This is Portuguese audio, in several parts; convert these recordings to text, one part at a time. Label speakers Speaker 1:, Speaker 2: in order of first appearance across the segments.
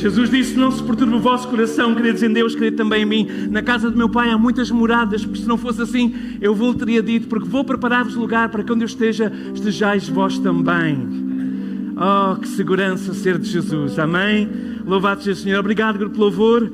Speaker 1: Jesus disse: não se perturbe o vosso coração, credes em Deus, crede também em mim. Na casa do meu Pai há muitas moradas, porque se não fosse assim, eu vou teria dito, porque vou preparar-vos lugar para que onde eu esteja, estejais vós também. Oh, que segurança ser de Jesus, amém? Louvado seja o Senhor. Obrigado, grupo de louvor.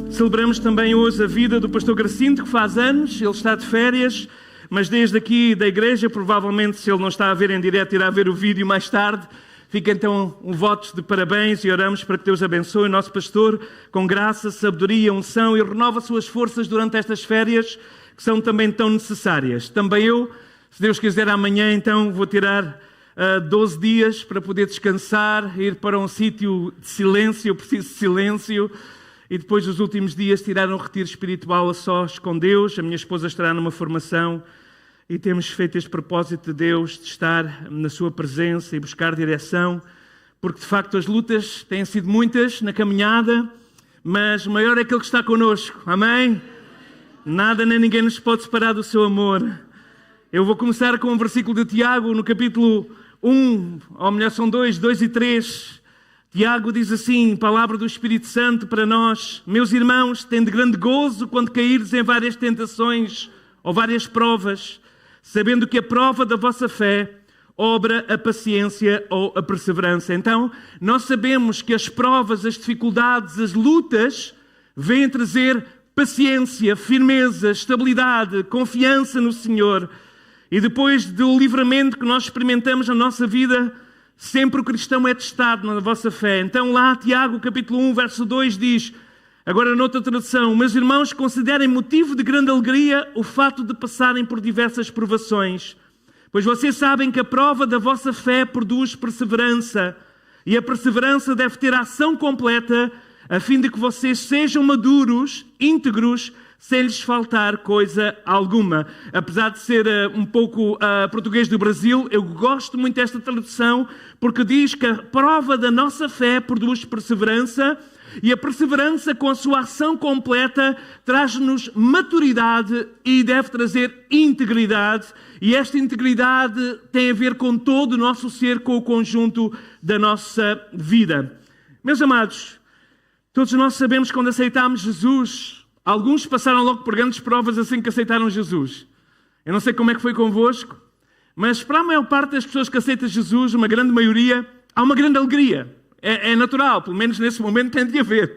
Speaker 1: Celebramos também hoje a vida do pastor Gracinto, que faz anos, ele está de férias, mas desde aqui da igreja, provavelmente se ele não está a ver em direto, irá ver o vídeo mais tarde. Fica então um voto de parabéns e oramos para que Deus abençoe o nosso pastor com graça, sabedoria, unção e renova suas forças durante estas férias que são também tão necessárias. Também eu, se Deus quiser, amanhã então vou tirar 12 dias para poder descansar, ir para um sítio de silêncio, eu preciso de silêncio, e depois dos últimos dias tirar um retiro espiritual a sós com Deus. A minha esposa estará numa formação. E temos feito este propósito de Deus, de estar na sua presença e buscar direção, porque de facto as lutas têm sido muitas na caminhada, mas o maior é aquele que está connosco, amém? Nada nem ninguém nos pode separar do seu amor. Eu vou começar com um versículo de Tiago, no capítulo 1, ou melhor são 2 e 3. Tiago diz assim, palavra do Espírito Santo para nós: meus irmãos, tende grande gozo quando cairdes em várias tentações ou várias provas, sabendo que a prova da vossa fé obra a paciência ou a perseverança. Então, nós sabemos que as provas, as dificuldades, as lutas vêm trazer paciência, firmeza, estabilidade, confiança no Senhor. E depois do livramento que nós experimentamos na nossa vida, sempre o cristão é testado na vossa fé. Então lá, Tiago, capítulo 1, verso 2 diz... Agora, noutra tradução: meus irmãos, considerem motivo de grande alegria o fato de passarem por diversas provações, pois vocês sabem que a prova da vossa fé produz perseverança, e a perseverança deve ter ação completa, a fim de que vocês sejam maduros, íntegros, sem lhes faltar coisa alguma. Apesar de ser um pouco português do Brasil, eu gosto muito desta tradução, porque diz que a prova da nossa fé produz perseverança, e a perseverança, com a sua ação completa, traz-nos maturidade e deve trazer integridade. E esta integridade tem a ver com todo o nosso ser, com o conjunto da nossa vida. Meus amados, todos nós sabemos que quando aceitámos Jesus, alguns passaram logo por grandes provas assim que aceitaram Jesus. Eu não sei como é que foi convosco, mas para a maior parte das pessoas que aceitam Jesus, uma grande maioria, há uma grande alegria. É natural, pelo menos nesse momento tem de haver.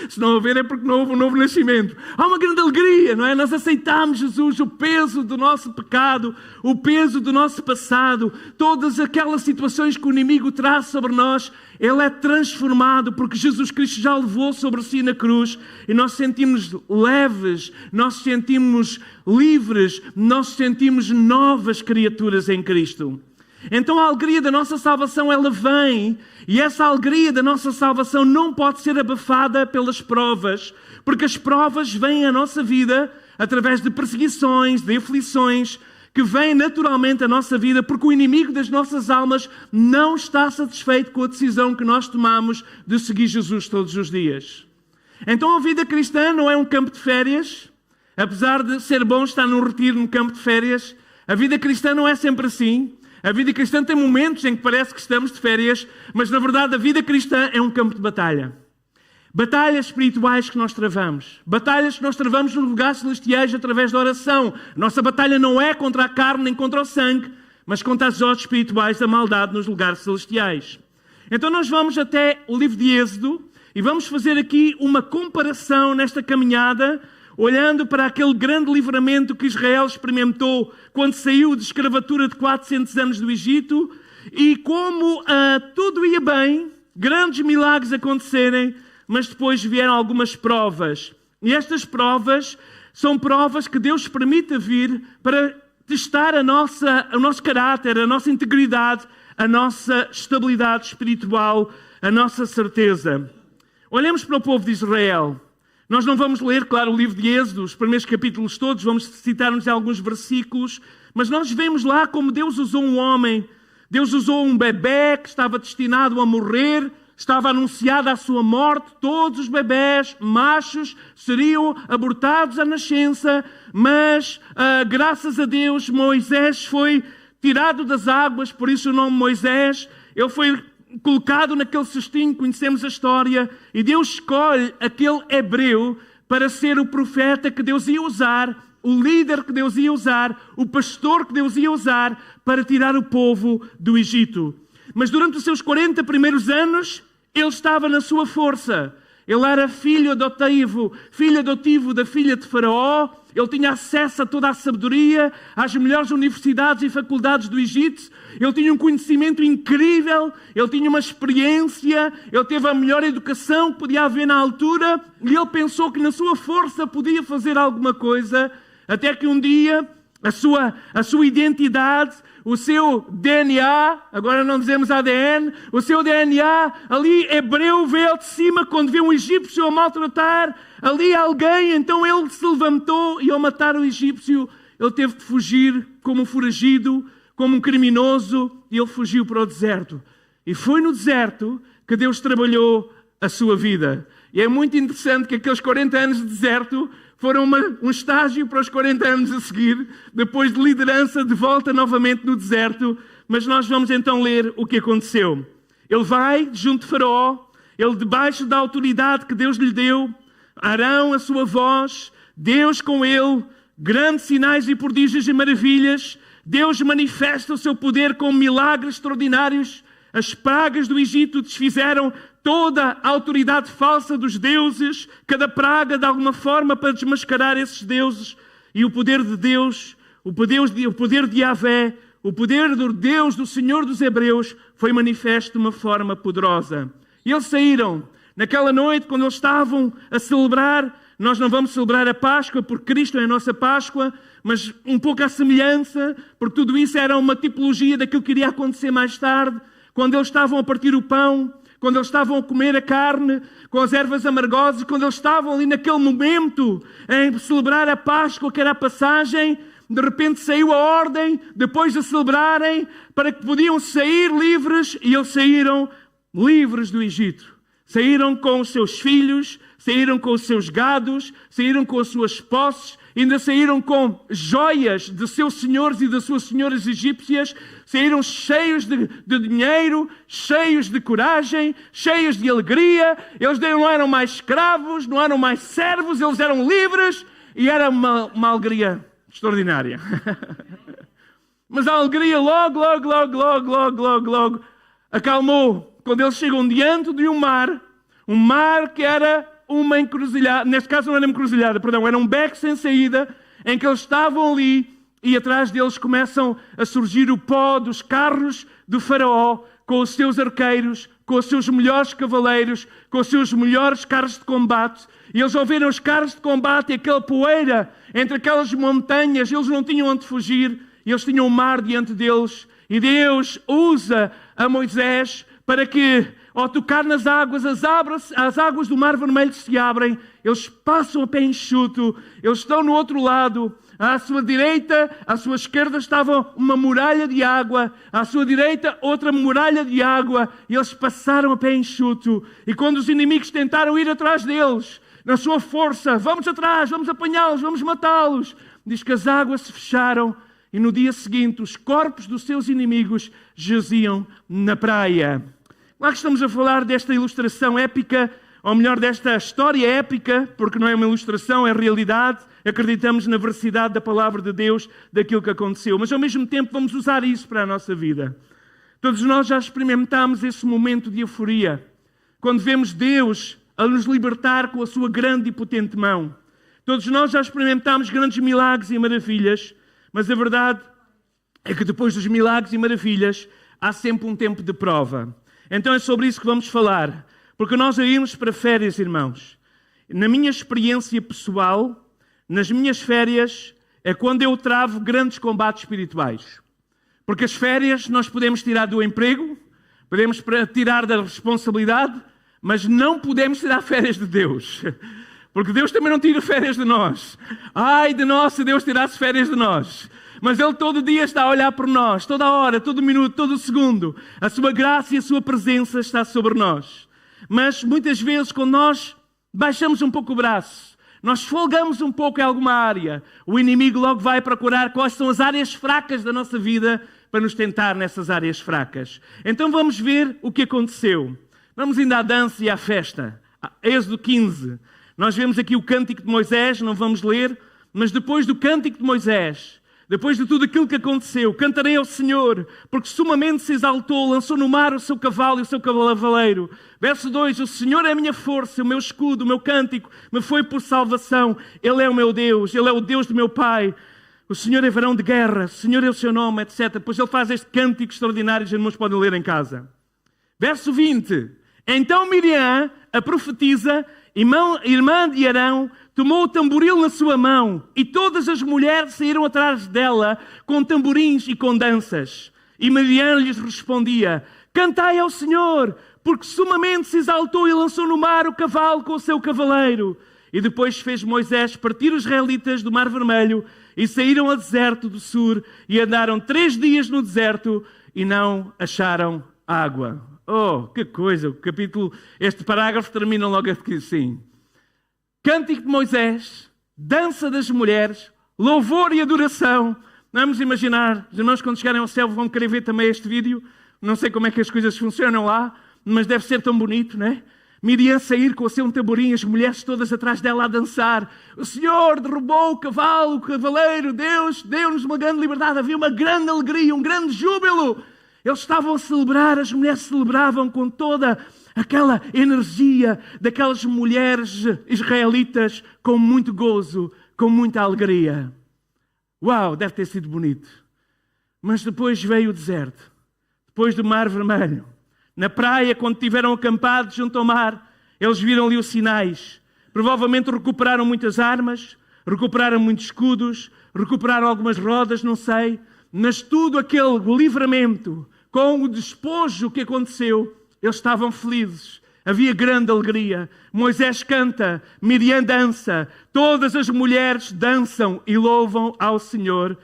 Speaker 1: Se não houver é porque não houve um novo nascimento. Há uma grande alegria, não é? Nós aceitamos Jesus, o peso do nosso pecado, o peso do nosso passado, todas aquelas situações que o inimigo traz sobre nós, ele é transformado porque Jesus Cristo já levou sobre si na cruz, e nós sentimos leves, nós sentimos livres, nós sentimos novas criaturas em Cristo. Então a alegria da nossa salvação, ela vem, e essa alegria da nossa salvação não pode ser abafada pelas provas, porque as provas vêm à nossa vida através de perseguições, de aflições, que vêm naturalmente à nossa vida, porque o inimigo das nossas almas não está satisfeito com a decisão que nós tomamos de seguir Jesus todos os dias. Então a vida cristã não é um campo de férias, apesar de ser bom estar num retiro num campo de férias. A vida cristã não é sempre assim. A vida cristã tem momentos em que parece que estamos de férias, mas na verdade a vida cristã é um campo de batalha. Batalhas espirituais que nós travamos. Batalhas que nós travamos nos lugares celestiais através da oração. Nossa batalha não é contra a carne nem contra o sangue, mas contra as hostes espirituais da maldade nos lugares celestiais. Então nós vamos até o livro de Êxodo e vamos fazer aqui uma comparação nesta caminhada, olhando para aquele grande livramento que Israel experimentou quando saiu de escravatura de 400 anos do Egito, e como tudo ia bem, grandes milagres acontecerem, mas depois vieram algumas provas. E estas provas são provas que Deus permite vir para testar o nosso caráter, a nossa integridade, a nossa estabilidade espiritual, a nossa certeza. Olhemos para o povo de Israel. Nós não vamos ler, claro, o livro de Êxodo, os primeiros capítulos todos, vamos citar-nos alguns versículos, mas nós vemos lá como Deus usou um homem, Deus usou um bebê que estava destinado a morrer, estava anunciada a sua morte, todos os bebés machos seriam abortados à nascença, mas graças a Deus Moisés foi tirado das águas, por isso o nome Moisés, ele foi colocado naquele cestinho, conhecemos a história, e Deus escolhe aquele hebreu para ser o profeta que Deus ia usar, o líder que Deus ia usar, o pastor que Deus ia usar para tirar o povo do Egito. Mas durante os seus 40 primeiros anos, ele estava na sua força. Ele era filho adotivo da filha de Faraó. Ele tinha acesso a toda a sabedoria, às melhores universidades e faculdades do Egito. Ele tinha um conhecimento incrível, ele tinha uma experiência, ele teve a melhor educação que podia haver na altura, e ele pensou que na sua força podia fazer alguma coisa, até que um dia a sua identidade, o seu DNA, agora não dizemos ADN, o seu DNA, ali hebreu, veio de cima quando viu um egípcio a maltratar ali alguém, então ele se levantou e ao matar o egípcio, ele teve de fugir como um foragido, como um criminoso, e ele fugiu para o deserto. E foi no deserto que Deus trabalhou a sua vida. E é muito interessante que aqueles 40 anos de deserto foram um estágio para os 40 anos a seguir, depois de liderança, de volta novamente no deserto. Mas nós vamos então ler o que aconteceu. Ele vai junto de Faraó, ele debaixo da autoridade que Deus lhe deu, Arão a sua voz, Deus com ele, grandes sinais e prodígios e maravilhas. Deus manifesta o seu poder com milagres extraordinários. As pragas do Egito desfizeram toda a autoridade falsa dos deuses, cada praga de alguma forma para desmascarar esses deuses. E o poder de Deus, o poder de Yahvé, o poder do Deus, do Senhor dos Hebreus, foi manifesto de uma forma poderosa. E eles saíram naquela noite, quando eles estavam a celebrar. Nós não vamos celebrar a Páscoa, porque Cristo é a nossa Páscoa, mas um pouco à semelhança, porque tudo isso era uma tipologia daquilo que iria acontecer mais tarde, quando eles estavam a partir o pão, quando eles estavam a comer a carne com as ervas amargosas, quando eles estavam ali naquele momento em celebrar a Páscoa, que era a passagem, de repente saiu a ordem, depois de celebrarem, para que podiam sair livres, e eles saíram livres do Egito. Saíram com os seus filhos, saíram com os seus gados, saíram com as suas posses, ainda saíram com joias de seus senhores e das suas senhoras egípcias, saíram cheios de dinheiro, cheios de coragem, cheios de alegria. Eles não eram mais escravos, não eram mais servos, eles eram livres, e era uma alegria extraordinária. Mas a alegria logo acalmou quando eles chegam diante de um mar que era uma encruzilhada, neste caso não era uma encruzilhada, perdão, era um beco sem saída, em que eles estavam ali, e atrás deles começam a surgir o pó dos carros do Faraó, com os seus arqueiros, com os seus melhores cavaleiros, com os seus melhores carros de combate. E eles ouviram os carros de combate e aquela poeira entre aquelas montanhas, eles não tinham onde fugir, e eles tinham o mar diante deles, e Deus usa a Moisés para que, ao tocar nas águas, as águas do Mar Vermelho se abrem, eles passam a pé enxuto, eles estão no outro lado, à sua direita, à sua esquerda estava uma muralha de água, à sua direita outra muralha de água, e eles passaram a pé enxuto. E quando os inimigos tentaram ir atrás deles, na sua força, vamos atrás, vamos apanhá-los, vamos matá-los, diz que as águas se fecharam, e no dia seguinte os corpos dos seus inimigos jaziam na praia. Claro que estamos a falar desta ilustração épica, ou melhor, desta história épica, porque não é uma ilustração, é realidade. Acreditamos na veracidade da palavra de Deus, daquilo que aconteceu. Mas ao mesmo tempo vamos usar isso para a nossa vida. Todos nós já experimentámos esse momento de euforia, quando vemos Deus a nos libertar com a sua grande e potente mão. Todos nós já experimentámos grandes milagres e maravilhas, mas a verdade é que depois dos milagres e maravilhas há sempre um tempo de prova. Então é sobre isso que vamos falar, porque nós iremos para férias, irmãos. Na minha experiência pessoal, nas minhas férias, é quando eu travo grandes combates espirituais. Porque as férias nós podemos tirar do emprego, podemos tirar da responsabilidade, mas não podemos tirar férias de Deus. Porque Deus também não tira férias de nós. Ai de nós se Deus tirasse férias de nós. Mas Ele todo dia está a olhar por nós, toda hora, todo minuto, todo segundo. A sua graça e a sua presença está sobre nós. Mas muitas vezes quando nós baixamos um pouco o braço, nós folgamos um pouco em alguma área, o inimigo logo vai procurar quais são as áreas fracas da nossa vida para nos tentar nessas áreas fracas. Então vamos ver o que aconteceu. Vamos ainda à dança e à festa. Êxodo 15. Nós vemos aqui o cântico de Moisés, não vamos ler, mas depois do cântico de Moisés, depois de tudo aquilo que aconteceu, cantarei ao Senhor, porque sumamente se exaltou, lançou no mar o seu cavalo e o seu cavaleiro. Verso 2, o Senhor é a minha força, o meu escudo, o meu cântico, me foi por salvação. Ele é o meu Deus, Ele é o Deus do meu Pai. O Senhor é varão de guerra, o Senhor é o seu nome, etc. Depois ele faz este cântico extraordinário, os irmãos podem ler em casa. Verso 20, então Miriam, a profetisa, irmã de Arão, tomou o tamboril na sua mão e todas as mulheres saíram atrás dela com tamborins e com danças. E Miriam lhes respondia, cantai ao Senhor, porque sumamente se exaltou e lançou no mar o cavalo com o seu cavaleiro. E depois fez Moisés partir os israelitas do Mar Vermelho e saíram ao deserto do Sur e andaram 3 dias no deserto e não acharam água. Oh, que coisa! Este parágrafo termina logo assim. Cântico de Moisés, dança das mulheres, louvor e adoração. Vamos imaginar, os irmãos quando chegarem ao céu vão querer ver também este vídeo. Não sei como é que as coisas funcionam lá, mas deve ser tão bonito, não é? Miriam sair com o seu tamborim, as mulheres todas atrás dela a dançar. O Senhor derrubou o cavalo, o cavaleiro, Deus deu-nos uma grande liberdade. Havia uma grande alegria, um grande júbilo. Eles estavam a celebrar, as mulheres celebravam com toda aquela energia daquelas mulheres israelitas com muito gozo, com muita alegria. Uau, deve ter sido bonito. Mas depois veio o deserto, depois do Mar Vermelho. Na praia, quando estiveram acampados junto ao mar, eles viram ali os sinais. Provavelmente recuperaram muitas armas, recuperaram muitos escudos, recuperaram algumas rodas, não sei. Mas tudo aquele livramento, com o despojo que aconteceu, eles estavam felizes. Havia grande alegria. Moisés canta, Miriam dança, todas as mulheres dançam e louvam ao Senhor.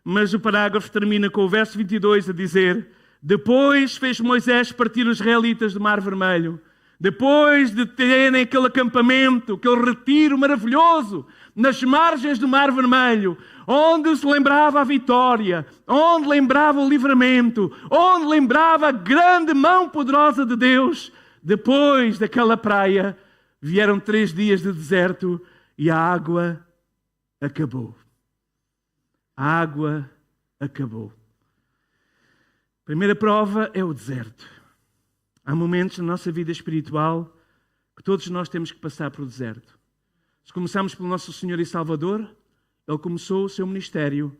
Speaker 1: Mas o parágrafo termina com o verso 22 a dizer, depois fez Moisés partir os israelitas do Mar Vermelho. Depois de terem aquele acampamento, aquele retiro maravilhoso, nas margens do Mar Vermelho, onde se lembrava a vitória, onde lembrava o livramento, onde lembrava a grande mão poderosa de Deus, depois daquela praia, vieram 3 dias de deserto e a água acabou. A água acabou. A primeira prova é o deserto. Há momentos na nossa vida espiritual que todos nós temos que passar pelo deserto. Se começarmos pelo nosso Senhor e Salvador, Ele começou o seu ministério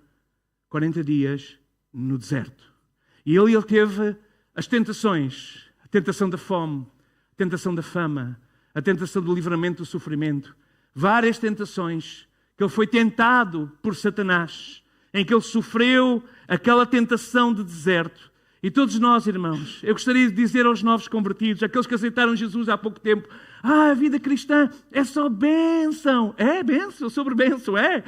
Speaker 1: 40 dias no deserto. E Ele teve as tentações, a tentação da fome, a tentação da fama, a tentação do livramento do sofrimento. Várias tentações que Ele foi tentado por Satanás, em que Ele sofreu aquela tentação de deserto. E todos nós, irmãos, eu gostaria de dizer aos novos convertidos, aqueles que aceitaram Jesus há pouco tempo, a vida cristã é só bênção. É bênção, sobre bênção, é.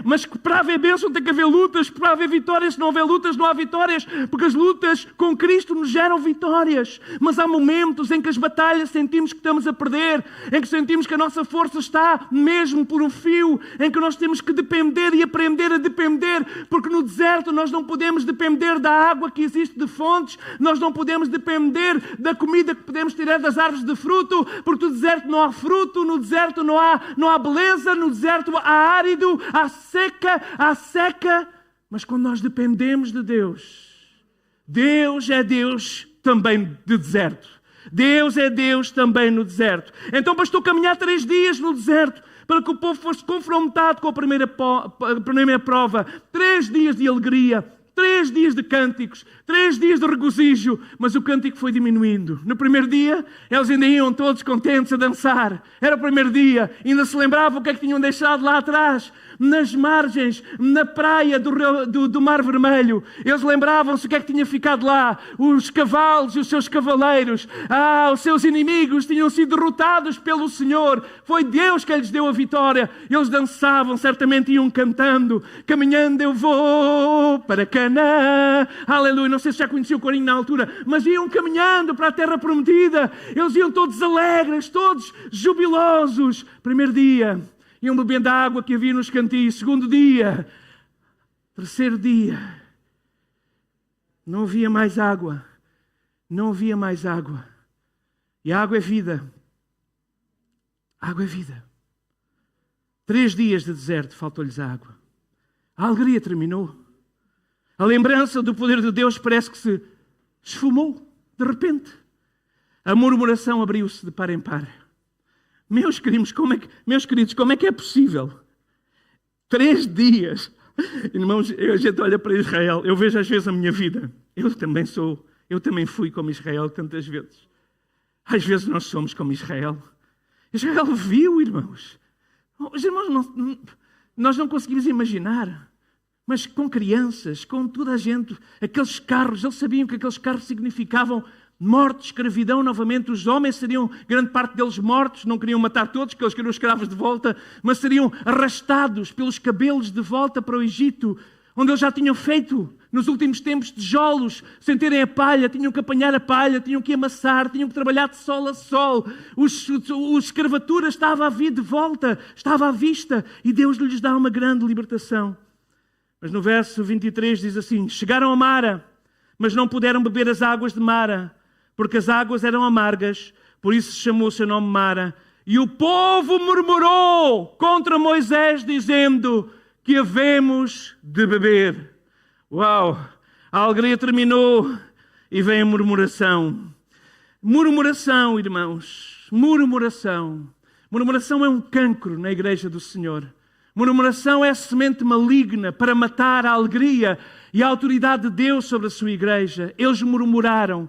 Speaker 1: Mas para haver bênção tem que haver lutas, para haver vitórias, se não houver lutas, não há vitórias, porque as lutas com Cristo nos geram vitórias. Mas há momentos em que as batalhas sentimos que estamos a perder, em que sentimos que a nossa força está mesmo por um fio, em que nós temos que depender e aprender a depender, porque no deserto nós não podemos depender da água que existe de fontes, nós não podemos depender da comida que podemos tirar das árvores de fruto, porque no deserto não há fruto, no deserto não há beleza, no deserto há árido, há seca. Mas quando nós dependemos de Deus, Deus é Deus também de deserto. Deus é Deus também no deserto. Então bastou caminhar 3 dias no deserto para que o povo fosse confrontado com a primeira prova. 3 dias de alegria, 3 dias de cânticos, 3 dias de regozijo, mas o cântico foi diminuindo. No primeiro dia, eles ainda iam todos contentes a dançar. Era o primeiro dia, ainda se lembravam o que é que tinham deixado lá atrás. Nas margens, na praia do Mar Vermelho, eles lembravam-se o que é que tinha ficado lá. Os cavalos e os seus cavaleiros, os seus inimigos tinham sido derrotados pelo Senhor. Foi Deus que lhes deu a vitória. Eles dançavam, certamente iam cantando, caminhando eu vou para Canaã. Aleluia, não sei se já conhecia o corinho na altura, mas iam caminhando para a terra prometida. Eles iam todos alegres, todos jubilosos. Primeiro dia, iam bebendo a água que havia nos cantis. Segundo dia, terceiro dia, Não havia mais água. Não havia mais água. E a água é vida. A água é vida. 3 dias de deserto, faltou-lhes a água. A alegria terminou. A lembrança do poder de Deus parece que se esfumou, de repente. A murmuração abriu-se de par em par. Meus queridos, como é que é possível? 3 dias. Irmãos, a gente olha para Israel, eu vejo às vezes a minha vida. Eu também fui como Israel tantas vezes. Às vezes nós somos como Israel. Israel viu, irmãos. Os irmãos, nós não conseguimos imaginar. Mas com crianças, com toda a gente, aqueles carros, eles sabiam que aqueles carros significavam morte, escravidão novamente. Os homens seriam, grande parte deles mortos, não queriam matar todos, porque eles queriam escravos de volta, mas seriam arrastados pelos cabelos de volta para o Egito, onde eles já tinham feito, nos últimos tempos, tijolos, sem terem a palha, tinham que apanhar a palha, tinham que amassar, tinham que trabalhar de sol a sol. A escravatura estava a vir de volta, estava à vista, e Deus lhes dá uma grande libertação. Mas no verso 23 diz assim: chegaram a Mara, mas não puderam beber as águas de Mara, porque as águas eram amargas, por isso se chamou o seu nome Mara. E o povo murmurou contra Moisés, dizendo: que havemos de beber. Uau! A alegria terminou e vem a murmuração. Murmuração, irmãos. Murmuração. Murmuração é um cancro na igreja do Senhor. Murmuração é a semente maligna para matar a alegria e a autoridade de Deus sobre a sua igreja. Eles murmuraram.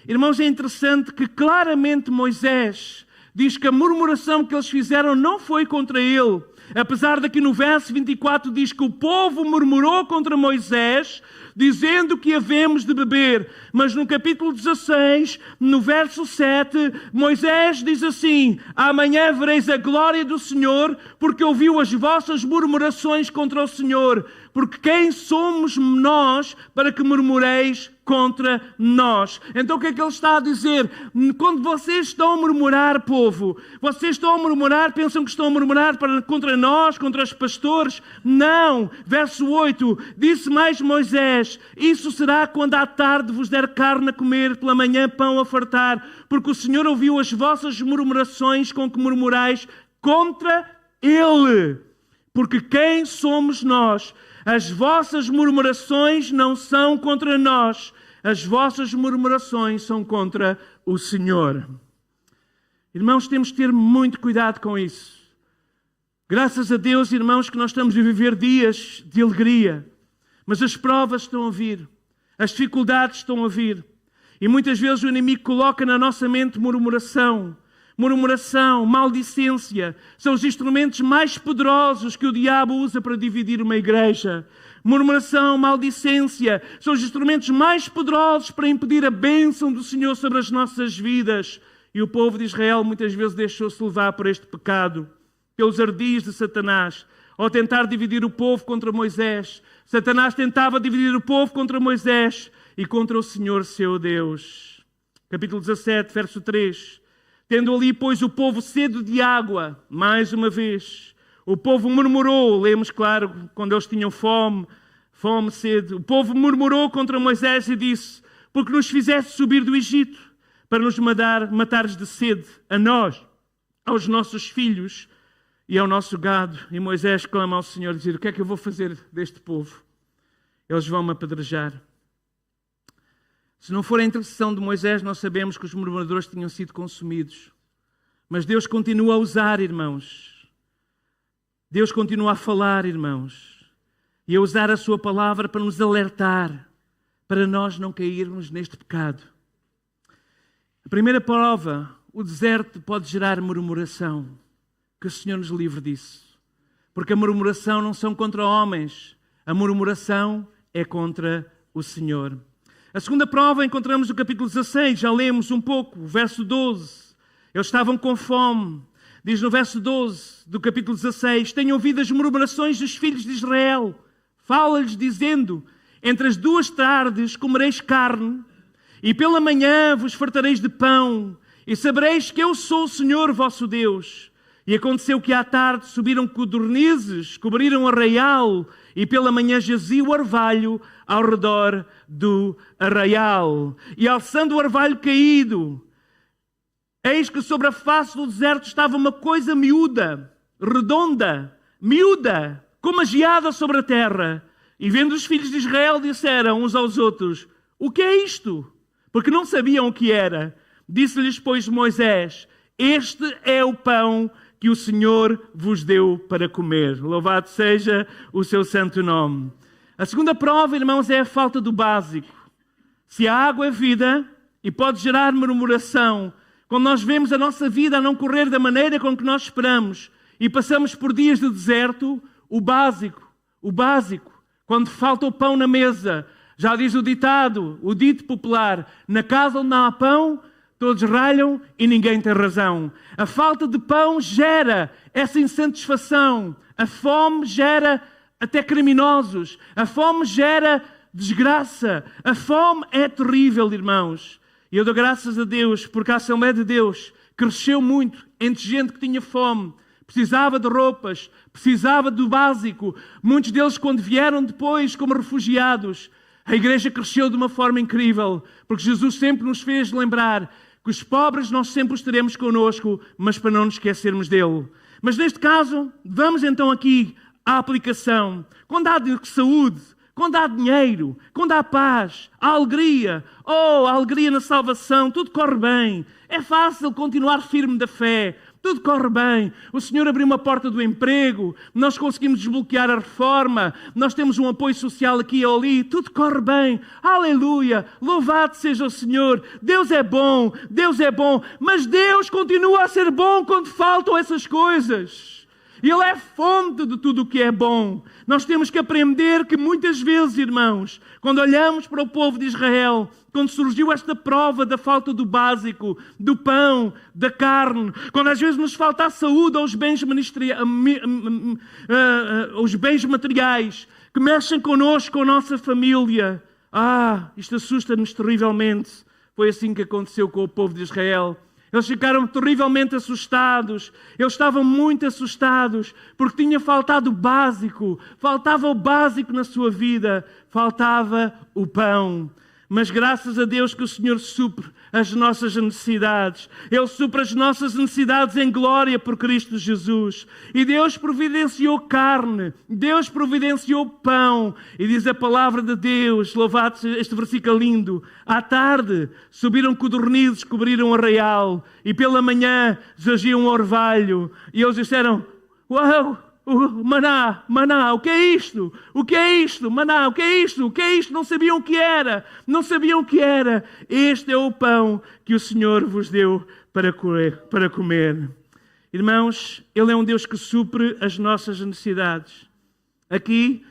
Speaker 1: Irmãos, é interessante que claramente Moisés diz que a murmuração que eles fizeram não foi contra ele. Apesar de que no verso 24 diz que o povo murmurou contra Moisés, dizendo que havemos de beber. Mas no capítulo 16, no verso 7, Moisés diz assim: amanhã vereis a glória do Senhor, porque ouviu as vossas murmurações contra o Senhor. Porque quem somos nós para que murmureis contra nós? Então o que é que ele está a dizer? Quando vocês estão a murmurar, povo, vocês estão a murmurar, pensam que estão a murmurar contra nós, contra os pastores? Não. Verso 8, disse mais Moisés: isso será quando à tarde vos der carne a comer, pela manhã pão a fartar, porque o Senhor ouviu as vossas murmurações com que murmurais contra Ele. Porque quem somos nós? As vossas murmurações não são contra nós, as vossas murmurações são contra o Senhor. Irmãos, temos de ter muito cuidado com isso. Graças a Deus, irmãos, que nós estamos a viver dias de alegria, mas as provas estão a vir, as dificuldades estão a vir, e muitas vezes o inimigo coloca na nossa mente murmuração, maldicência, são os instrumentos mais poderosos que o diabo usa para dividir uma igreja. Murmuração, maldicência, são os instrumentos mais poderosos para impedir a bênção do Senhor sobre as nossas vidas. E o povo de Israel muitas vezes deixou-se levar por este pecado, pelos ardis de Satanás. Ao tentar dividir o povo contra Moisés, Satanás tentava dividir o povo contra Moisés e contra o Senhor seu Deus. Capítulo 17, verso 3. Tendo ali, pois, o povo sede de água, mais uma vez, o povo murmurou, lemos, claro, quando eles tinham fome, sede. O povo murmurou contra Moisés e disse: porque nos fizeste subir do Egito para nos matares de sede, a nós, aos nossos filhos e ao nosso gado. E Moisés clama ao Senhor, dizer: o que é que eu vou fazer deste povo? Eles vão-me apedrejar. Se não for a intercessão de Moisés, nós sabemos que os murmuradores tinham sido consumidos. Mas Deus continua a usar, irmãos. Deus continua a falar, irmãos. E a usar a sua palavra para nos alertar, para nós não cairmos neste pecado. A primeira prova, o deserto pode gerar murmuração. Que o Senhor nos livre disso. Porque a murmuração não são contra homens. A murmuração é contra o Senhor. A segunda prova encontramos no capítulo 16, já lemos um pouco, o verso 12. Eles estavam com fome. Diz no verso 12 do capítulo 16: tenho ouvido as murmurações dos filhos de Israel. Fala-lhes dizendo: entre as 2 tardes comereis carne, e pela manhã vos fartareis de pão, e sabereis que eu sou o Senhor vosso Deus. E aconteceu que à tarde subiram codornizes, cobriram o arraial, e pela manhã jazia o orvalho ao redor do arraial. E alçando o orvalho caído, eis que sobre a face do deserto estava uma coisa miúda, redonda, miúda, como a geada sobre a terra. E vendo os filhos de Israel, disseram uns aos outros: o que é isto? Porque não sabiam o que era. Disse-lhes, pois, Moisés: este é o pão que o Senhor vos deu para comer. Louvado seja o seu santo nome. A segunda prova, irmãos, é a falta do básico. Se a água é vida e pode gerar murmuração, quando nós vemos a nossa vida a não correr da maneira com que nós esperamos e passamos por dias de deserto, o básico, quando falta o pão na mesa, já diz o ditado, o dito popular: na casa onde não há pão, todos ralham e ninguém tem razão. A falta de pão gera essa insatisfação. A fome gera até criminosos. A fome gera desgraça. A fome é terrível, irmãos. E eu dou graças a Deus porque a Assembleia de Deus cresceu muito entre gente que tinha fome, precisava de roupas, precisava do básico. Muitos deles, quando vieram depois como refugiados, a igreja cresceu de uma forma incrível, porque Jesus sempre nos fez lembrar que os pobres nós sempre os teremos connosco, mas para não nos esquecermos dele. Mas neste caso, vamos então aqui à aplicação. Quando há saúde, quando há dinheiro, quando há paz, há alegria, a alegria na salvação, tudo corre bem. É fácil continuar firme da fé. Tudo corre bem. O Senhor abriu uma porta do emprego. Nós conseguimos desbloquear a reforma. Nós temos um apoio social aqui ou ali. Tudo corre bem. Aleluia. Louvado seja o Senhor. Deus é bom. Deus é bom. Mas Deus continua a ser bom quando faltam essas coisas. Ele é fonte de tudo o que é bom. Nós temos que aprender que muitas vezes, irmãos, quando olhamos para o povo de Israel, quando surgiu esta prova da falta do básico, do pão, da carne, quando às vezes nos falta a saúde ou os bens materiais que mexem connosco, com a nossa família, isto assusta-nos terrivelmente. Foi assim que aconteceu com o povo de Israel. Eles ficaram terrivelmente assustados. Eles estavam muito assustados porque tinha faltado o básico. Faltava o básico na sua vida. Faltava o pão. Mas graças a Deus que o Senhor supre as nossas necessidades. Ele supre as nossas necessidades em glória por Cristo Jesus. E Deus providenciou carne. Deus providenciou pão. E diz a palavra de Deus, louvado seja este versículo lindo. À tarde subiram codornizes, cobriram o arraial. E pela manhã jaziam um orvalho. E eles disseram: uau! Maná, o que é isto? O que é isto? Maná, o que é isto? O que é isto? Não sabiam o que era. Não sabiam o que era. Este é o pão que o Senhor vos deu para comer. Irmãos, Ele é um Deus que supre as nossas necessidades. Aqui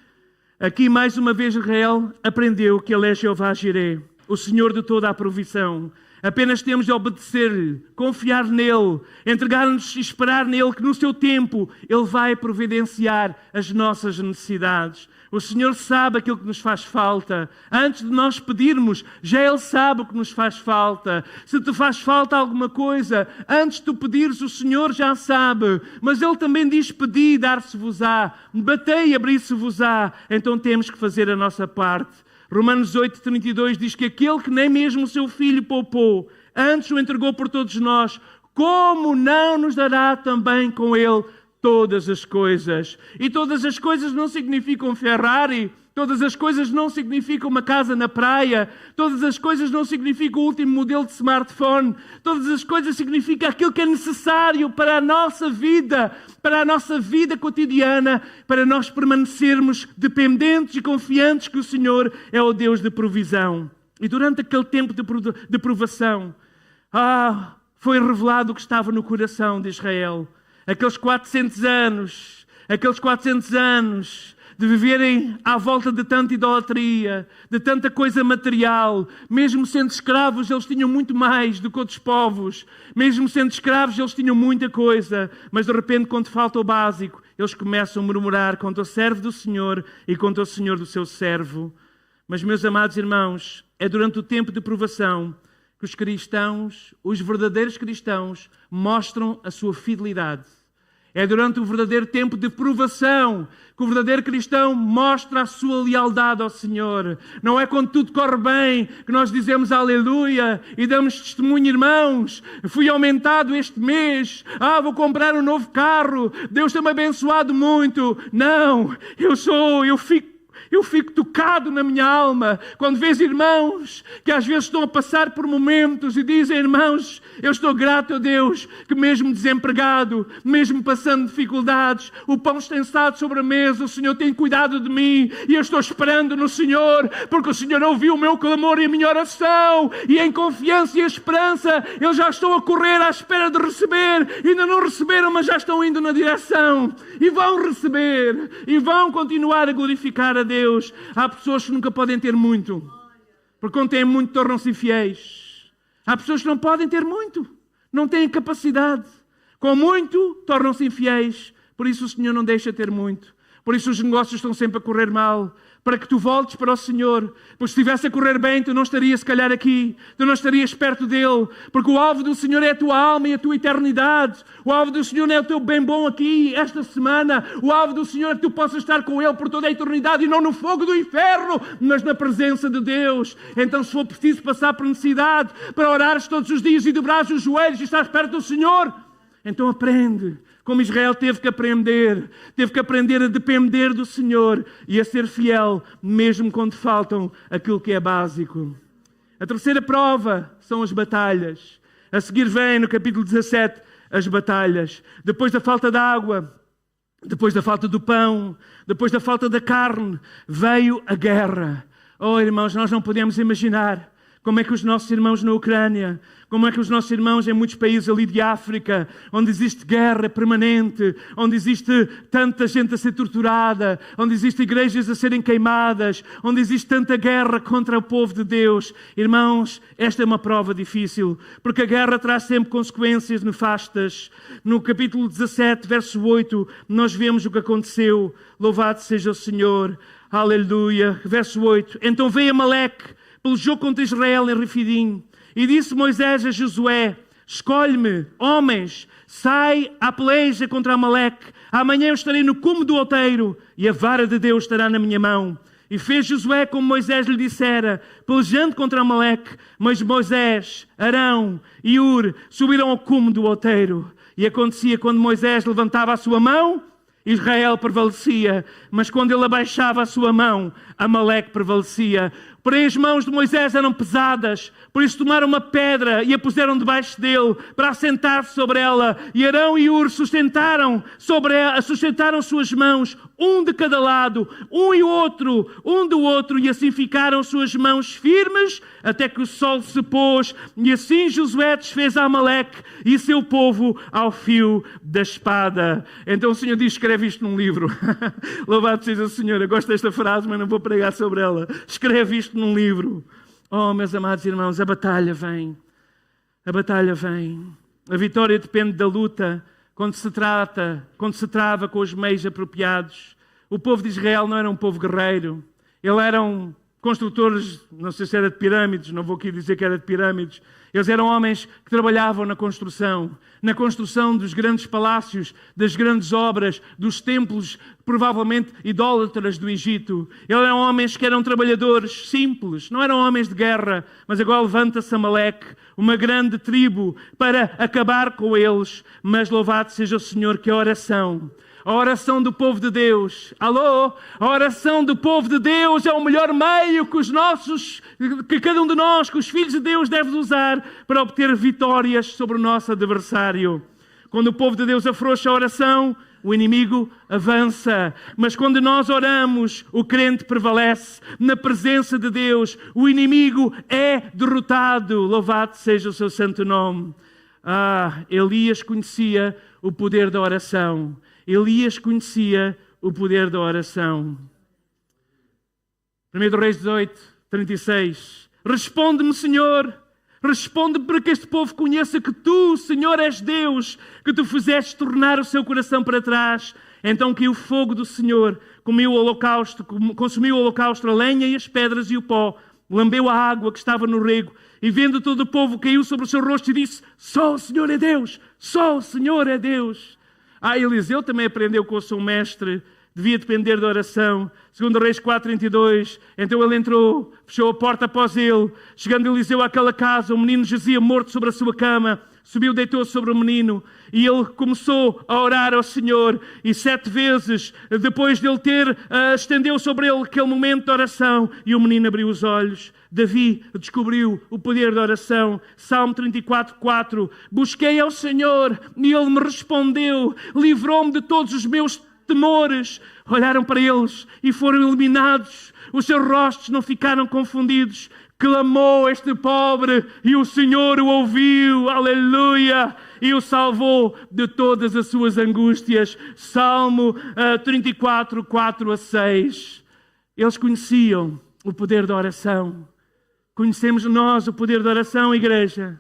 Speaker 1: mais uma vez Israel aprendeu que Ele é Jeová Jireh, o Senhor de toda a provisão. Apenas temos de obedecer-lhe, confiar nele, entregar-nos e esperar nele, que no seu tempo Ele vai providenciar as nossas necessidades. O Senhor sabe aquilo que nos faz falta. Antes de nós pedirmos, já Ele sabe o que nos faz falta. Se te faz falta alguma coisa, antes de tu pedires, o Senhor já sabe. Mas Ele também diz: pedi, dar-se-vos-á. Batei, abrir-se-vos-á. Então temos que fazer a nossa parte. Romanos 8:32 diz que aquele que nem mesmo o seu Filho poupou, antes o entregou por todos nós, como não nos dará também com Ele todas as coisas? E todas as coisas não significam Ferrari, todas as coisas não significam uma casa na praia, todas as coisas não significam o último modelo de smartphone, todas as coisas significam aquilo que é necessário para a nossa vida cotidiana, para nós permanecermos dependentes e confiantes que o Senhor é o Deus de provisão. E durante aquele tempo de provação, foi revelado o que estava no coração de Israel. Aqueles 400 anos de viverem à volta de tanta idolatria, de tanta coisa material. Mesmo sendo escravos, eles tinham muito mais do que outros povos. Mesmo sendo escravos, eles tinham muita coisa. Mas de repente, quando falta o básico, eles começam a murmurar contra o servo do Senhor e contra o Senhor do seu servo. Mas, meus amados irmãos, é durante o tempo de provação que os verdadeiros cristãos, mostram a sua fidelidade. É durante o verdadeiro tempo de provação que o verdadeiro cristão mostra a sua lealdade ao Senhor. Não é quando tudo corre bem que nós dizemos aleluia e damos testemunho, irmãos. Fui aumentado este mês. Vou comprar um novo carro. Deus tem-me abençoado muito. Não, eu fico tocado na minha alma quando vejo irmãos que às vezes estão a passar por momentos e dizem: irmãos, eu estou grato a Deus que mesmo desempregado, mesmo passando dificuldades, o pão tem estado sobre a mesa, o Senhor tem cuidado de mim e eu estou esperando no Senhor, porque o Senhor ouviu o meu clamor e a minha oração, e em confiança e esperança eles já estão a correr à espera de receber. Ainda não receberam, mas já estão indo na direção e vão receber e vão continuar a glorificar a Deus. Há pessoas que nunca podem ter muito, porque quando têm muito tornam-se infiéis. Há pessoas que não podem ter muito, não têm capacidade. Com muito tornam-se infiéis. Por isso o Senhor não deixa ter muito. Por isso os negócios estão sempre a correr mal, para que tu voltes para o Senhor. Porque se estivesse a correr bem, tu não estarias se calhar aqui, tu não estarias perto dEle, porque o alvo do Senhor é a tua alma e a tua eternidade. O alvo do Senhor não é o teu bem bom aqui, esta semana. O alvo do Senhor é que tu possas estar com Ele por toda a eternidade e não no fogo do inferno, mas na presença de Deus. Então, se for preciso passar por necessidade, para orares todos os dias e dobrares os joelhos e estares perto do Senhor, então aprende. Como Israel teve que aprender a depender do Senhor e a ser fiel, mesmo quando faltam aquilo que é básico. A terceira prova são as batalhas. A seguir vem, no capítulo 17, as batalhas. Depois da falta de água, depois da falta do pão, depois da falta da carne, veio a guerra. Oh, irmãos, nós não podemos imaginar como é que os nossos irmãos na Ucrânia, como é que os nossos irmãos em muitos países ali de África, onde existe guerra permanente, onde existe tanta gente a ser torturada, onde existem igrejas a serem queimadas, onde existe tanta guerra contra o povo de Deus. Irmãos, esta é uma prova difícil, porque a guerra traz sempre consequências nefastas. No capítulo 17, verso 8, nós vemos o que aconteceu. Louvado seja o Senhor. Aleluia. Verso 8. Então veio Amaleque, pelejou contra Israel em Refidim. E disse Moisés a Josué: escolhe-me homens, sai à peleja contra Amaleque. Amanhã eu estarei no cume do outeiro e a vara de Deus estará na minha mão. E fez Josué como Moisés lhe dissera, pelejando contra Amaleque. Mas Moisés, Arão e Ur subiram ao cume do outeiro. E acontecia quando Moisés levantava a sua mão, Israel prevalecia, mas quando ele abaixava a sua mão, Amaleque prevalecia. Porém as mãos de Moisés eram pesadas, por isso tomaram uma pedra e a puseram debaixo dele para assentar-se sobre ela. E Arão e Ur sustentaram suas mãos, um de cada lado, um do outro, e assim ficaram suas mãos firmes até que o sol se pôs. E assim Josué desfez a Amaleque e seu povo ao fio da espada. Então o Senhor diz: escreve isto num livro. Louvado seja o Senhor. Eu gosto desta frase, mas não vou pregar sobre ela. Escreve isto num livro. Oh, meus amados irmãos, a batalha vem. A batalha vem. A vitória depende da luta. Quando se trava com os meios apropriados. O povo de Israel não era um povo guerreiro. Eles eram construtores, não sei se era de pirâmides, não vou aqui dizer que era de pirâmides. Eles eram homens que trabalhavam na construção dos grandes palácios, das grandes obras, dos templos, provavelmente idólatras do Egito. Eles eram homens que eram trabalhadores simples, não eram homens de guerra, mas agora levanta-se Amaleque, uma grande tribo, para acabar com eles. Mas louvado seja o Senhor, que a oração do povo de Deus, a oração do povo de Deus é o melhor meio que cada um de nós, que os filhos de Deus deve usar para obter vitórias sobre o nosso adversário. Quando o povo de Deus afrouxa a oração, o inimigo avança. Mas quando nós oramos, o crente prevalece. Na presença de Deus, o inimigo é derrotado. Louvado seja o seu santo nome. Elias conhecia o poder da oração. Elias conhecia o poder da oração. 1 Reis 18, 36. Responde-me, Senhor. Responde-me para que este povo conheça que Tu, Senhor, és Deus, que Tu fizeste tornar o seu coração para trás. Então que o fogo do Senhor consumiu o holocausto, a lenha e as pedras e o pó, lambeu a água que estava no rego, e vendo todo o povo, caiu sobre o seu rosto e disse: só o Senhor é Deus, só o Senhor é Deus. Eliseu também aprendeu com o seu mestre, devia depender da oração. 2 Reis 4:32, então ele entrou, fechou a porta após ele. Chegando Eliseu àquela casa, o menino jazia morto sobre a sua cama. Subiu, deitou-se sobre o menino e ele começou a orar ao Senhor. E 7 vezes, depois de ele estendeu sobre ele aquele momento de oração e o menino abriu os olhos. Davi descobriu o poder da oração. Salmo 34:4, busquei ao Senhor e Ele me respondeu, livrou-me de todos os meus temores. Olharam para eles e foram eliminados. Os seus rostos não ficaram confundidos. Clamou este pobre e o Senhor o ouviu, aleluia, e o salvou de todas as suas angústias. Salmo 34:4-6. Eles conheciam o poder da oração. Conhecemos nós o poder da oração, igreja.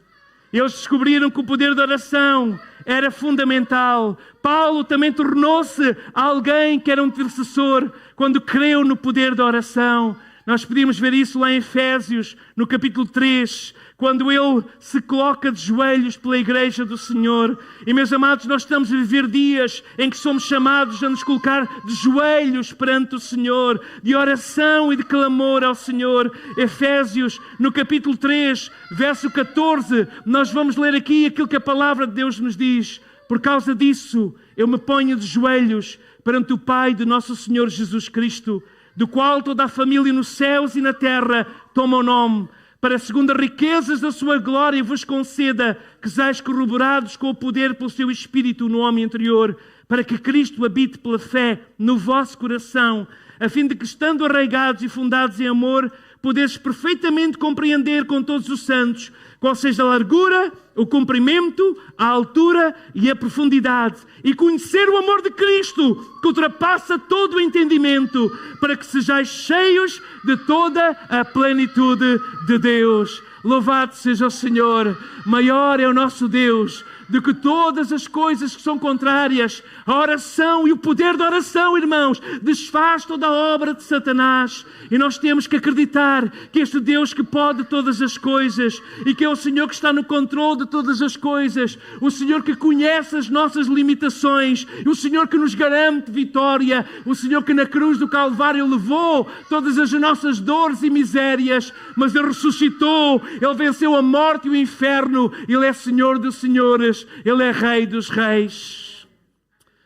Speaker 1: Eles descobriram que o poder da oração era fundamental. Paulo também tornou-se alguém que era um intercessor quando creu no poder da oração. Nós podíamos ver isso lá em Efésios, no capítulo 3, quando ele se coloca de joelhos pela igreja do Senhor. E, meus amados, nós estamos a viver dias em que somos chamados a nos colocar de joelhos perante o Senhor, de oração e de clamor ao Senhor. Efésios, no capítulo 3, verso 14, nós vamos ler aqui aquilo que a palavra de Deus nos diz. Por causa disso, eu me ponho de joelhos perante o Pai de nosso Senhor Jesus Cristo, do qual toda a família nos céus e na terra toma o nome, para segundo as riquezas da sua glória vos conceda que sejais corroborados com o poder pelo seu Espírito no homem interior, para que Cristo habite pela fé no vosso coração, a fim de que, estando arraigados e fundados em amor, poderes perfeitamente compreender com todos os santos qual seja a largura, o comprimento, a altura e a profundidade, e conhecer o amor de Cristo, que ultrapassa todo o entendimento, para que sejais cheios de toda a plenitude de Deus. Louvado seja o Senhor. Maior é o nosso Deus do que todas as coisas que são contrárias. A oração e o poder da oração, irmãos, desfaz toda a obra de Satanás. E nós temos que acreditar que este Deus que pode todas as coisas e que é o Senhor que está no controle de todas as coisas, o Senhor que conhece as nossas limitações, o Senhor que nos garante vitória, o Senhor que na cruz do Calvário levou todas as nossas dores e misérias, mas Ele ressuscitou, Ele venceu a morte e o inferno, Ele é Senhor dos senhores, Ele é Rei dos reis.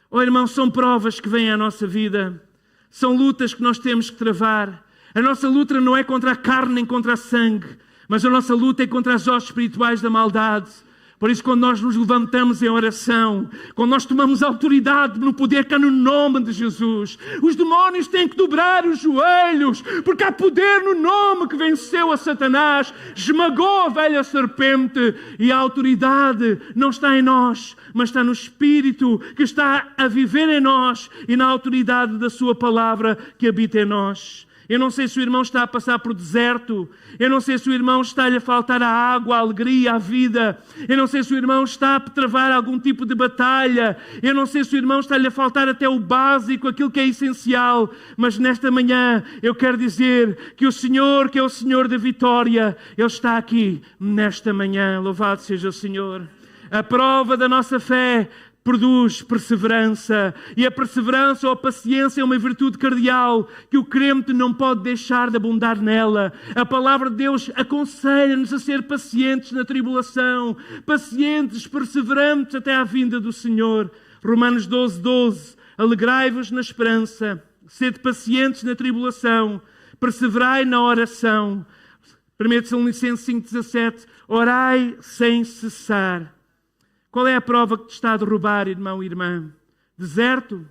Speaker 1: Oh, irmãos, são provas que vêm à nossa vida, são lutas que nós temos que travar. A nossa luta não é contra a carne nem contra a sangue, mas a nossa luta é contra as hostes espirituais da maldade. Por isso, quando nós nos levantamos em oração, quando nós tomamos autoridade no poder que há no nome de Jesus, os demónios têm que dobrar os joelhos, porque há poder no nome que venceu a Satanás, esmagou a velha serpente, e a autoridade não está em nós, mas está no Espírito que está a viver em nós e na autoridade da sua palavra que habita em nós. Eu não sei se o irmão está a passar por deserto. Eu não sei se o irmão está-lhe a faltar a água, a alegria, a vida. Eu não sei se o irmão está a travar algum tipo de batalha. Eu não sei se o irmão está-lhe a faltar até o básico, aquilo que é essencial. Mas nesta manhã eu quero dizer que o Senhor, que é o Senhor da vitória, Ele está aqui nesta manhã. Louvado seja o Senhor. A prova da nossa fé produz perseverança, e a perseverança ou a paciência é uma virtude cardeal que o crente não pode deixar de abundar nela. A palavra de Deus aconselha-nos a ser pacientes na tribulação, pacientes, perseverantes até à vinda do Senhor. Romanos 12:12, alegrai-vos na esperança, sede pacientes na tribulação, perseverai na oração. 1 Tessalonicenses 5:17, orai sem cessar. Qual é a prova que te está a derrubar, irmão e irmã? Deserto?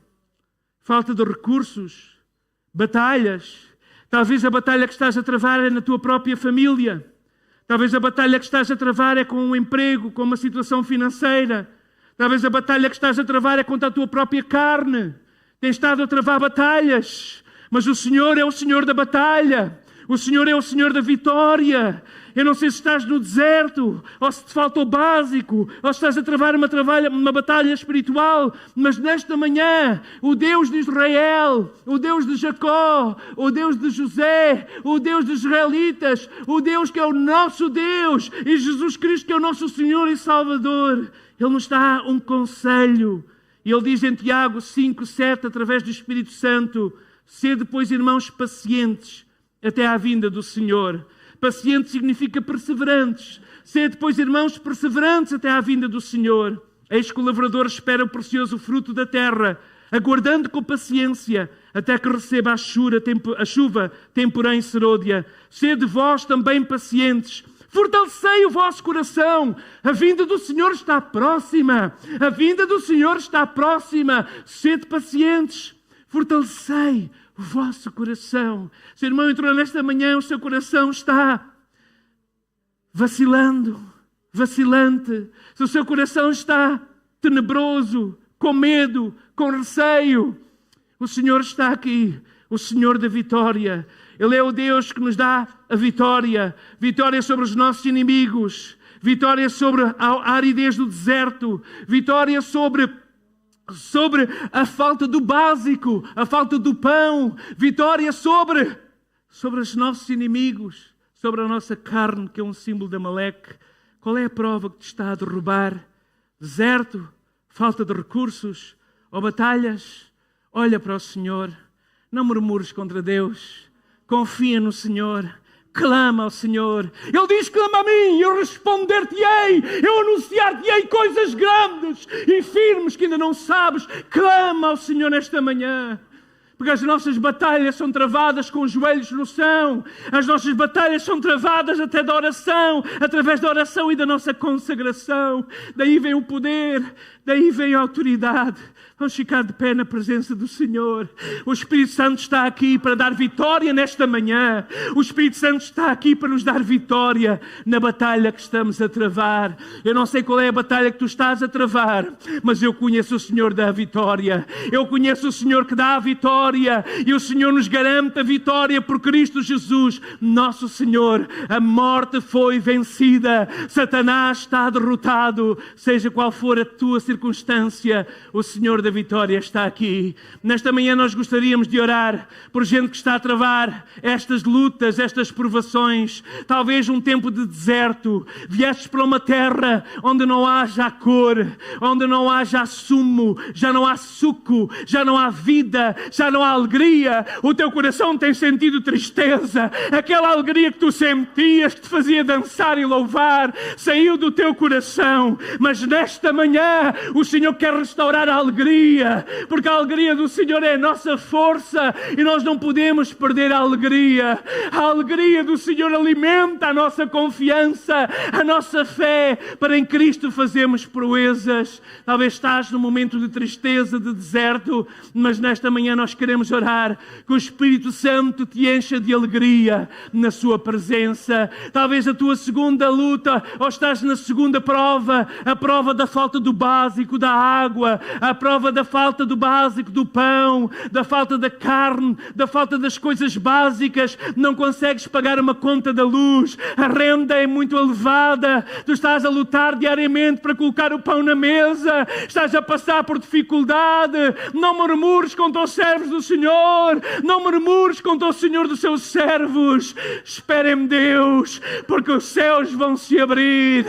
Speaker 1: Falta de recursos? Batalhas? Talvez a batalha que estás a travar é na tua própria família. Talvez a batalha que estás a travar é com um emprego, com uma situação financeira. Talvez a batalha que estás a travar é contra a tua própria carne. Tens estado a travar batalhas, mas o Senhor é o Senhor da batalha. O Senhor é o Senhor da vitória. Eu não sei se estás no deserto, ou se te falta o básico, ou se estás a travar uma batalha espiritual, mas nesta manhã, o Deus de Israel, o Deus de Jacó, o Deus de José, o Deus dos israelitas, o Deus que é o nosso Deus, e Jesus Cristo que é o nosso Senhor e Salvador, Ele nos dá um conselho. E ele diz em Tiago 5:7, através do Espírito Santo: sede, pois, irmãos, pacientes até à vinda do Senhor. Paciente significa perseverantes. Sede, pois, irmãos, perseverantes até à vinda do Senhor. Eis que o lavrador espera o precioso fruto da terra, aguardando com paciência até que receba a chuva temporã serôdia. Sede vós também pacientes. Fortalecei o vosso coração. A vinda do Senhor está próxima. A vinda do Senhor está próxima. Sede pacientes. Fortalecei o vosso coração. Se o irmão entrou nesta manhã, o seu coração está vacilante. Se o seu coração está tenebroso, com medo, com receio, o Senhor está aqui. O Senhor da vitória. Ele é o Deus que nos dá a vitória. Vitória sobre os nossos inimigos. Vitória sobre a aridez do deserto. Vitória sobre a falta do básico, a falta do pão. Vitória sobre os nossos inimigos. Sobre a nossa carne, que é um símbolo de Amaleque. Qual é a prova que te está a derrubar? Deserto? Falta de recursos? Ou batalhas? Olha para o Senhor. Não murmures contra Deus. Confia no Senhor. Clama ao Senhor. Ele diz: clama a mim, eu responder-te-ei. Eu anunciar-te-ei coisas grandes e firmes que ainda não sabes. Clama ao Senhor nesta manhã. Porque as nossas batalhas são travadas com os joelhos no chão. As nossas batalhas são travadas até da oração, através da oração e da nossa consagração. Daí vem o poder, daí vem a autoridade. Vamos ficar de pé na presença do Senhor. O Espírito Santo está aqui para dar vitória nesta manhã. O Espírito Santo está aqui para nos dar vitória na batalha que estamos a travar. Eu não sei qual é a batalha que tu estás a travar, mas eu conheço o Senhor da vitória. Eu conheço o Senhor que dá a vitória. E o Senhor nos garante a vitória por Cristo Jesus, nosso Senhor. A morte foi vencida. Satanás está derrotado. Seja qual for a tua circunstância, o Senhor da vitória está aqui. Nesta manhã nós gostaríamos de orar por gente que está a travar estas lutas, estas provações. Talvez um tempo de deserto. Viestes para uma terra onde não haja cor, onde não haja sumo, já não há suco, já não há vida, já não há alegria. O teu coração tem sentido tristeza. Aquela alegria que tu sentias, que te fazia dançar e louvar, saiu do teu coração. Mas nesta manhã o Senhor quer restaurar a alegria, porque a alegria do Senhor é a nossa força e nós não podemos perder a alegria. A alegria do Senhor alimenta a nossa confiança, a nossa fé, para em Cristo fazermos proezas. Talvez estás num momento de tristeza, de deserto, mas nesta manhã nós queremos orar que o Espírito Santo te encha de alegria na sua presença. Talvez a tua segunda luta, ou estás na segunda prova, a prova da falta do básico, da água, a prova da falta do básico, do pão, da falta da carne, da falta das coisas básicas. Não consegues pagar uma conta da luz, a renda é muito elevada, tu estás a lutar diariamente para colocar o pão na mesa, estás a passar por dificuldade. Não murmures contra os servos do Senhor, não murmures contra o Senhor dos seus servos. Esperem Deus, porque os céus vão se abrir.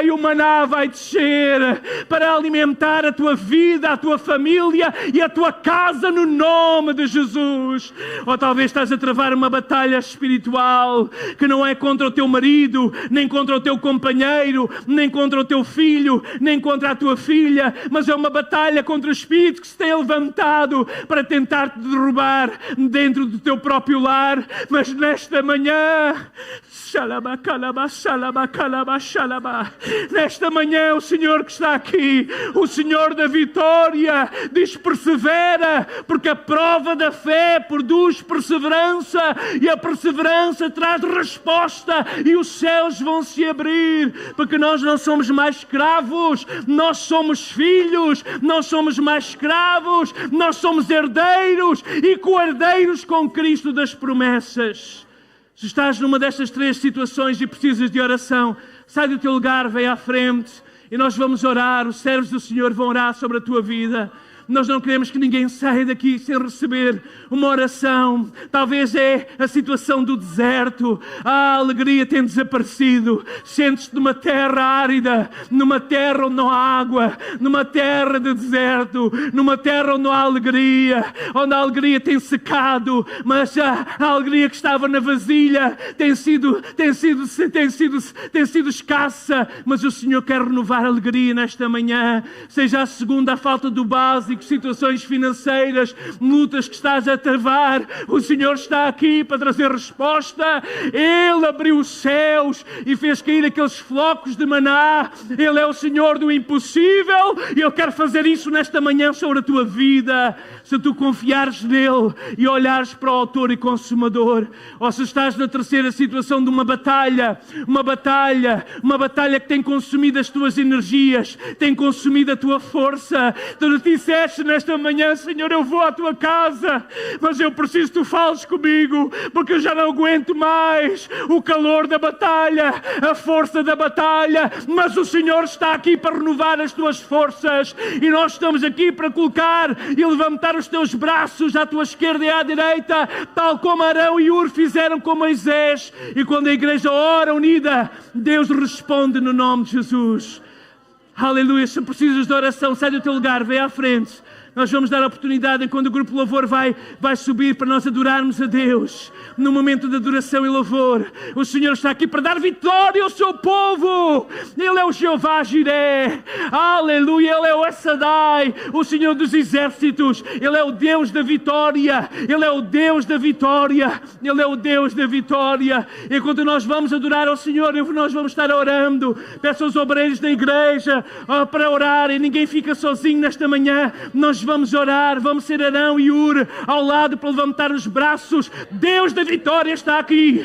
Speaker 1: E o maná vai descer para alimentar a tua vida, a tua família e a tua casa, no nome de Jesus. Ou talvez estás a travar uma batalha espiritual que não é contra o teu marido, nem contra o teu companheiro, nem contra o teu filho, nem contra a tua filha, mas é uma batalha contra o espírito que se tem levantado para tentar te derrubar dentro do teu próprio lar. Mas nesta manhã, nesta manhã, o Senhor que está aqui, o Senhor da vitória, diz: persevera, porque a prova da fé produz perseverança, e a perseverança traz resposta, e os céus vão se abrir, porque nós não somos mais escravos, nós somos filhos, não somos mais escravos, nós somos herdeiros e co-herdeiros com Cristo das promessas. Se estás numa destas três situações e precisas de oração, sai do teu lugar, vem à frente e nós vamos orar. Os servos do Senhor vão orar sobre a tua vida. Nós não queremos que ninguém saia daqui sem receber uma oração. Talvez é a situação do deserto. A alegria tem desaparecido. Sentes-te numa terra árida, numa terra onde não há água, numa terra de deserto, numa terra onde não há alegria, onde a alegria tem secado, mas a alegria que estava na vasilha tem sido escassa. Mas o Senhor quer renovar a alegria nesta manhã. Seja a segunda, a falta do básico, situações financeiras, lutas que estás a travar, o Senhor está aqui para trazer resposta. Ele abriu os céus e fez cair aqueles flocos de maná. Ele é o Senhor do impossível e Ele quer fazer isso nesta manhã sobre a tua vida. Se tu confiares nele e olhares para o autor e consumador, ou se estás na terceira situação de uma batalha que tem consumido as tuas energias, tem consumido a tua força. Tu disseste nesta manhã: Senhor, eu vou à tua casa, mas eu preciso que tu fales comigo, porque eu já não aguento mais o calor da batalha, a força da batalha. Mas o Senhor está aqui para renovar as tuas forças, e nós estamos aqui para colocar e levantar os teus braços à tua esquerda e à direita, tal como Arão e Ur fizeram com Moisés. E quando a igreja ora unida, Deus responde no nome de Jesus. Aleluia. Se precisas de oração, sai do teu lugar, vem à frente. Nós vamos dar a oportunidade, enquanto o grupo de louvor vai subir, para nós adorarmos a Deus. No momento de adoração e louvor, o Senhor está aqui para dar vitória ao seu povo. Ele é o Jeová Jiré. Aleluia. Ele é o Shaddai, o Senhor dos exércitos. Ele é o Deus da vitória. Ele é o Deus da vitória. Ele é o Deus da vitória. Enquanto nós vamos adorar ao Senhor, nós vamos estar orando. Peço aos obreiros da igreja para orar, e ninguém fica sozinho nesta manhã. Nós vamos orar, vamos ser Arão e Ur ao lado para levantar os braços. Deus da vitória está aqui.